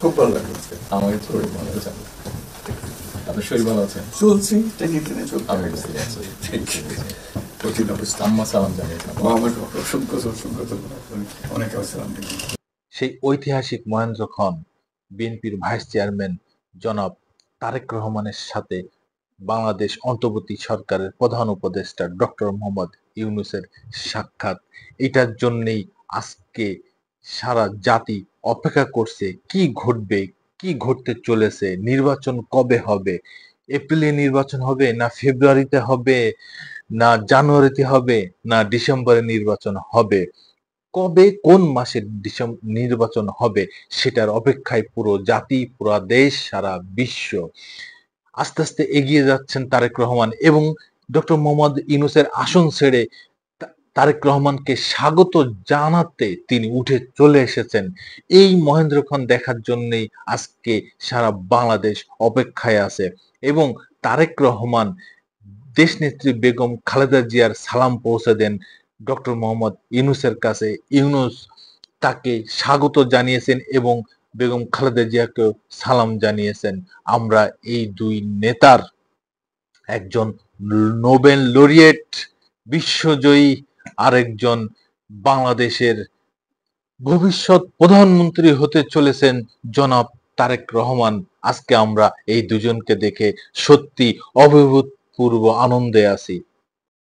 খুব ভালো লাগলো আজকে। আমাকে শরীর ভালো আছে। আপনার শরীর ভালো আছে? চলছি, টেনে টেনে চলতে আমি হবে। বুঝতে পারছি। কঠিন অবস্থা। আম্মা সালাম জানিয়েছেন। ও আমার অসংখ্য অসংখ্য ধন্যবাদ। অনেক আসসালাম আলাইকুম। সেই ঐতিহাসিক মহেন্দ্রক্ষণ বিএনপির ভাইস চেয়ারম্যান জনাব তারেক রহমানের সাথে বাংলাদেশ অন্তর্বর্তী সরকারের প্রধান উপদেষ্টা ডক্টর মোহাম্মদ ইউনূসের সাক্ষাৎ, এটার জন্যেই আজকে সারা জাতি অপেক্ষা করছে কি ঘটবে, কি ঘটতে চলেছে, নির্বাচন কবে হবে, এপ্রিলে নির্বাচন হবে না ফেব্রুয়ারিতে হবে না জানুয়ারিতে হবে না ডিসেম্বরে নির্বাচন হবে, কবে কোন মাসে নির্বাচন হবে সেটার অপেক্ষায় পুরো জাতি, পুরো দেশ, সারা বিশ্ব। আস্তে আস্তে এগিয়ে যাচ্ছেন তারেক রহমান এবং ডক্টর মোহাম্মদ ইউনূসের আসন ছেড়ে তারেক রহমানকে স্বাগত জানাতে তিনি উঠে চলে এসেছেন। এই মহেন্দ্রক্ষণ দেখার জন্যই আজকে সারা বাংলাদেশ অপেক্ষায় আছে এবং তারেক রহমান দেশনেত্রী বেগম খালেদা জিয়ার সালাম পৌঁছে দেন ডক্টর মোহাম্মদ ইউনূসের কাছে। ইউনূস তাকে স্বাগত জানিয়েছেন এবং বেগম খালেদা জিয়াকেও সালাম জানিয়েছেন। আমরা এই দুই নেতার, একজন নোবেল লরিয়েট বিশ্বজয়ী, আরেকজন বাংলাদেশের ভবিষ্যৎ প্রধানমন্ত্রী হতে চলেছেন জনাব তারেক রহমান, আজকে আমরা এই দুজনকে দেখে সত্যি অভূতপূর্ব আনন্দে আছি।